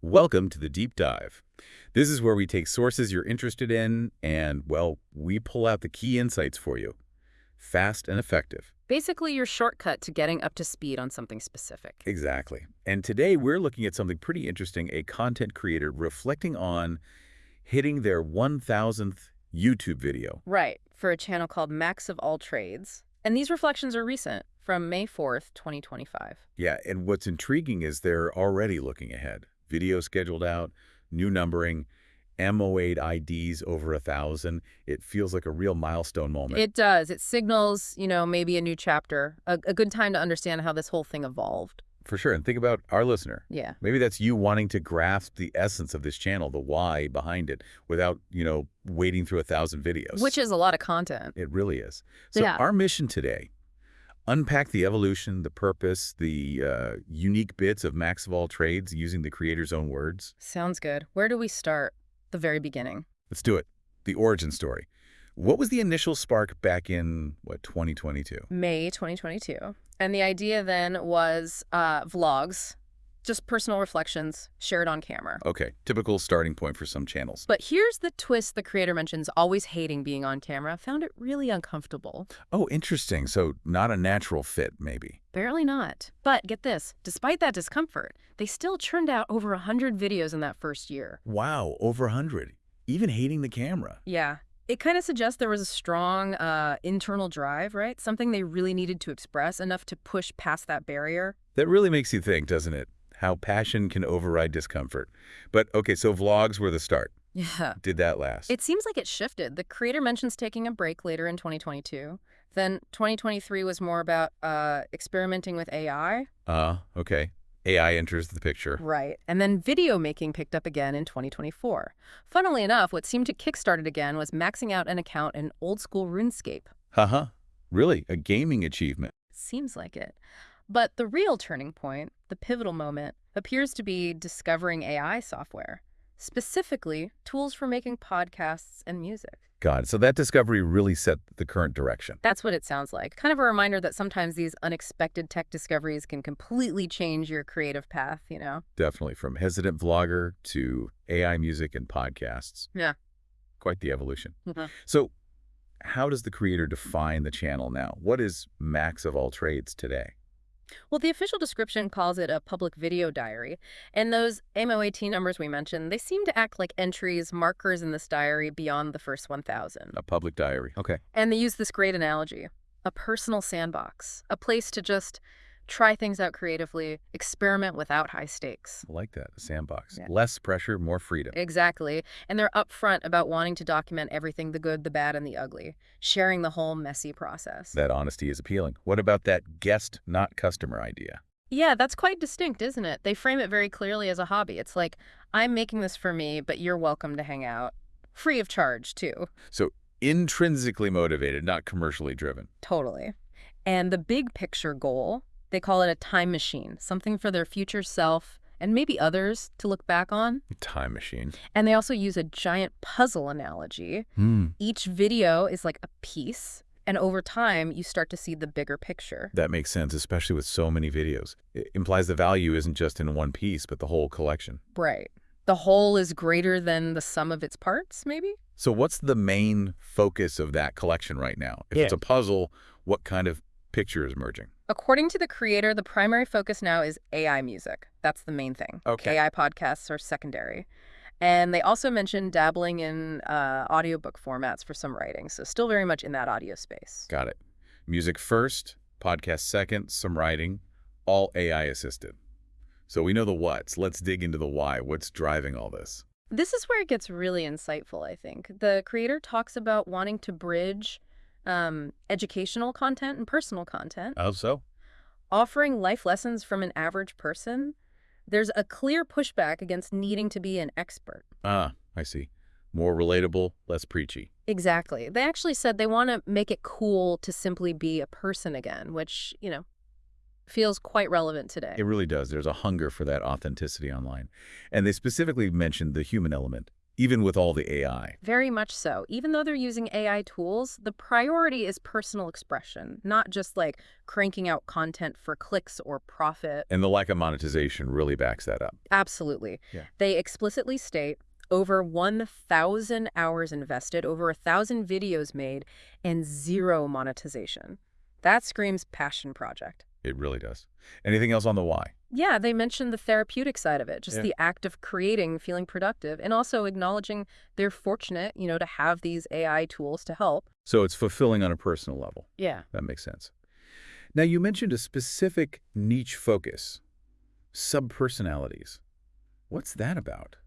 Welcome to the Deep Dive. This is where we take sources you're interested in and, well, we pull out the key insights for you. Fast and effective. Basically, your shortcut to getting up to speed on something specific. Exactly. And today we're looking at something pretty interesting, a content creator reflecting on hitting their 1,000th YouTube video. Right, for a channel called Max of All Trades. And these reflections are recent, from May 4th, 2025. Yeah, and what's intriguing is they're already looking ahead. Video scheduled out, new numbering, MOAT IDs over 1,000. It feels like a real milestone moment. It does. It signals, maybe a new chapter, a good time to understand how this whole thing evolved. For sure. And think about our listener. Yeah. Maybe that's you wanting to grasp the essence of this channel, the why behind it, without, wading through 1,000 videos. Which is a lot of content. It really is. So Yeah. Our mission today, unpack the evolution, the purpose, the unique bits of Max of All Trades using the creator's own words. Sounds good. Where do we start? The very beginning. Let's do it. The origin story. What was the initial spark back in, 2022? May 2022. And the idea then was vlogs, just personal reflections shared on camera. Okay, typical starting point for some channels. But here's the twist the creator mentions, always hating being on camera. Found it really uncomfortable. Oh, interesting. So not a natural fit, maybe. Barely not. But get this, despite that discomfort, they still churned out over 100 videos in that first year. Wow, over 100. Even hating the camera. Yeah. It kind of suggests there was a strong internal drive, right? Something they really needed to express, enough to push past that barrier. That really makes you think, doesn't it? How passion can override discomfort. But okay, so vlogs were the start. Yeah. Did that last? It seems like it shifted. The creator mentions taking a break later in 2022. Then 2023 was more about experimenting with AI. Okay. AI enters the picture. Right. And then video making picked up again in 2024. Funnily enough, what seemed to kickstart it again was maxing out an account in old school RuneScape. Haha. Really? A gaming achievement. Seems like it. But the real turning point, the pivotal moment, appears to be discovering AI software, specifically tools for making podcasts and music. God, so that discovery really set the current direction. That's what it sounds like. Kind of a reminder that sometimes these unexpected tech discoveries can completely change your creative path, Definitely. From hesitant vlogger to AI music and podcasts. Yeah. Quite the evolution. Mm-hmm. So how does the creator define the channel now? What is Max of All Trades today? Well, the official description calls it a public video diary, and those MOAT numbers we mentioned, they seem to act like entries, markers in this diary beyond the first 1,000. A public diary. Okay. And they use this great analogy, a personal sandbox, a place to just try things out creatively, experiment without high stakes. I like that, a sandbox. Yeah. Less pressure, more freedom. Exactly. And they're upfront about wanting to document everything, the good, the bad, and the ugly, sharing the whole messy process. That honesty is appealing. What about that guest, not customer idea? Yeah, that's quite distinct, isn't it? They frame it very clearly as a hobby. It's like, I'm making this for me, but you're welcome to hang out. Free of charge, too. So intrinsically motivated, not commercially driven. Totally. And the big picture goal, they call it a time machine, something for their future self and maybe others to look back on. Time machine. And they also use a giant puzzle analogy. Each video is like a piece, and over time, you start to see the bigger picture. That makes sense, especially with so many videos. It implies the value isn't just in one piece, but the whole collection. Right. The whole is greater than the sum of its parts, maybe? So what's the main focus of that collection right now? If it's a puzzle, what kind of picture is emerging? According to the creator, the primary focus now is AI music. That's the main thing. Okay. AI podcasts are secondary. And they also mentioned dabbling in audiobook formats for some writing, so still very much in that audio space. Got it. Music first, podcast second, some writing, all AI assisted. So we know the what's. Let's dig into the why. What's driving all this? This is where it gets really insightful, I think. The creator talks about wanting to bridge educational content and personal content. Oh, so? Offering life lessons from an average person. There's a clear pushback against needing to be an expert. I see. More relatable, less preachy. Exactly. They actually said they want to make it cool to simply be a person again, which, feels quite relevant today. It really does. There's a hunger for that authenticity online. And they specifically mentioned the human element. even with all the AI. Very much so. Even though they're using AI tools, the priority is personal expression, not just like cranking out content for clicks or profit. And the lack of monetization really backs that up. Absolutely. Yeah. They explicitly state over 1,000 hours invested, over 1,000 videos made, and zero monetization. That screams passion project. It really does. Anything else on the why? Yeah, they mentioned the therapeutic side of it, just Yeah. the act of creating, feeling productive, and also acknowledging they're fortunate, to have these AI tools to help. So it's fulfilling on a personal level. Yeah. That makes sense. Now, you mentioned a specific niche focus, subpersonalities. What's that about?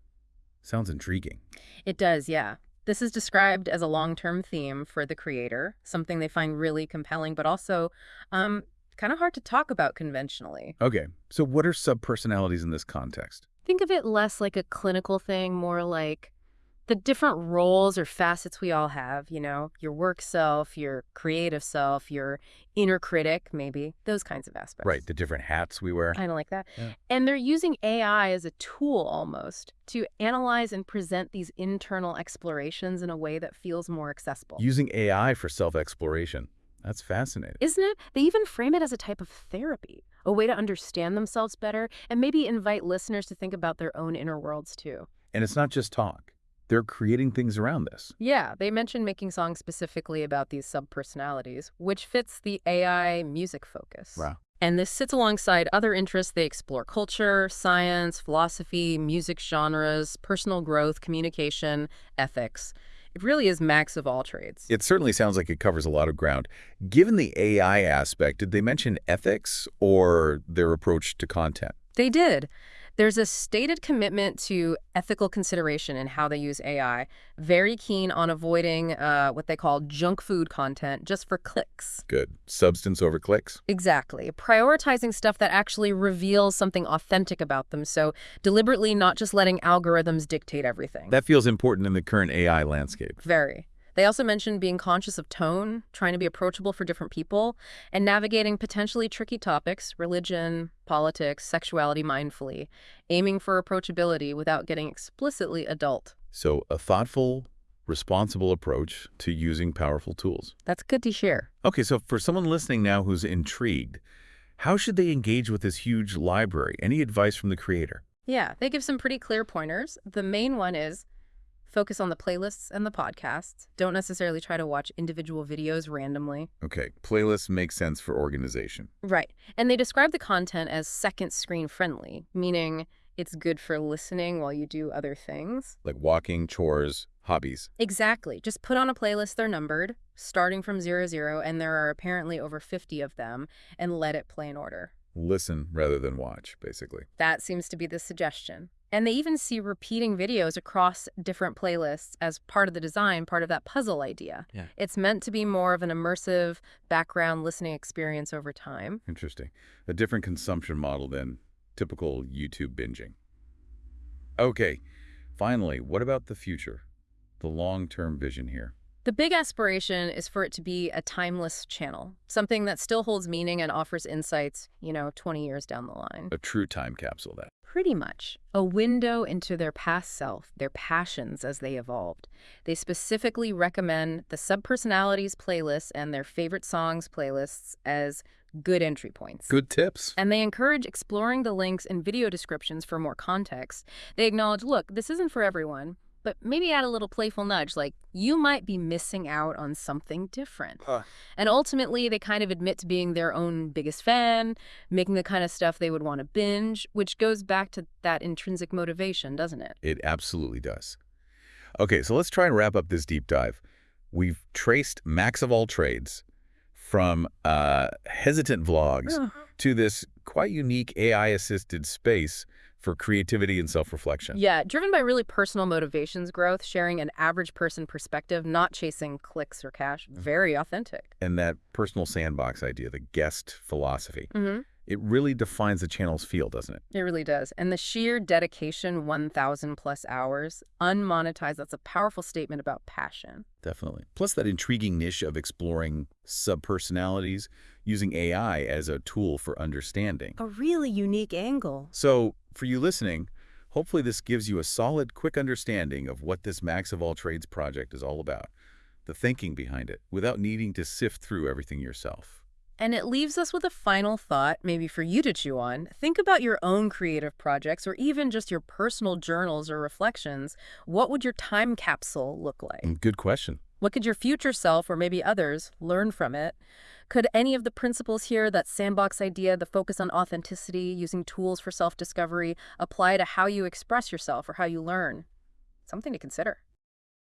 Sounds intriguing. It does, yeah. This is described as a long-term theme for the creator, something they find really compelling, but also kind of hard to talk about conventionally. Okay, so what are subpersonalities in this context? Think of it less like a clinical thing, more like the different roles or facets we all have, your work self, your creative self, your inner critic, maybe, those kinds of aspects. Right, the different hats we wear. Kind of like that. Yeah. And they're using AI as a tool almost to analyze and present these internal explorations in a way that feels more accessible. Using AI for self-exploration. That's fascinating. Isn't it? They even frame it as a type of therapy, a way to understand themselves better and maybe invite listeners to think about their own inner worlds too. And it's not just talk. They're creating things around this. Yeah, they mentioned making songs specifically about these subpersonalities, which fits the AI music focus. Wow. And this sits alongside other interests. They explore culture, science, philosophy, music genres, personal growth, communication, ethics. It really is max of all trades. It certainly sounds like it covers a lot of ground. Given the AI aspect, did they mention ethics or their approach to content? They did. There's a stated commitment to ethical consideration in how they use AI, very keen on avoiding what they call junk food content just for clicks. Good. Substance over clicks? Exactly. Prioritizing stuff that actually reveals something authentic about them, so deliberately not just letting algorithms dictate everything. That feels important in the current AI landscape. Very. They also mentioned being conscious of tone, trying to be approachable for different people, and navigating potentially tricky topics, religion, politics, sexuality mindfully, aiming for approachability without getting explicitly adult. So a thoughtful, responsible approach to using powerful tools. That's good to share. Okay, so for someone listening now who's intrigued, how should they engage with this huge library? Any advice from the creator? Yeah, they give some pretty clear pointers. The main one is focus on the playlists and the podcasts. Don't necessarily try to watch individual videos randomly. Okay, playlists make sense for organization. Right. And they describe the content as second screen friendly, meaning it's good for listening while you do other things. Like walking, chores, hobbies. Exactly. Just put on a playlist, they're numbered, starting from 00, and there are apparently over 50 of them, and let it play in order. Listen rather than watch, basically. That seems to be the suggestion. And they even see repeating videos across different playlists as part of the design, part of that puzzle idea. Yeah. It's meant to be more of an immersive background listening experience over time. Interesting. A different consumption model than typical YouTube binging. Okay, finally, what about the future? The long-term vision here. The big aspiration is for it to be a timeless channel, something that still holds meaning and offers insights, 20 years down the line. A true time capsule, that. Pretty much. A window into their past self, their passions as they evolved. They specifically recommend the subpersonalities playlists and their favorite songs playlists as good entry points. Good tips. And they encourage exploring the links and video descriptions for more context. They acknowledge, look, this isn't for everyone, but maybe add a little playful nudge, like you might be missing out on something different. And ultimately, they kind of admit to being their own biggest fan, making the kind of stuff they would want to binge, which goes back to that intrinsic motivation, doesn't it? It absolutely does. Okay, so let's try and wrap up this deep dive. We've traced max of all trades from hesitant vlogs to this quite unique AI-assisted space for creativity and self-reflection. Yeah, driven by really personal motivations growth, sharing an average person perspective, not chasing clicks or cash. Very authentic. And that personal sandbox idea, the guest philosophy, it really defines the channel's feel, doesn't it? It really does. And the sheer dedication, 1,000 plus hours, unmonetized, that's a powerful statement about passion. Definitely. Plus that intriguing niche of exploring subpersonalities, using AI as a tool for understanding. A really unique angle. So, for you listening, Hopefully this gives you a solid, quick understanding of what this Max of All Trades project is all about, the thinking behind it, without needing to sift through everything yourself. And it leaves us with a final thought, maybe for you to chew on. Think about your own creative projects or even just your personal journals or reflections. What would your time capsule look like? Good question. What could your future self, or maybe others, learn from it? Could any of the principles here, that sandbox idea, the focus on authenticity, using tools for self-discovery, apply to how you express yourself or how you learn? Something to consider.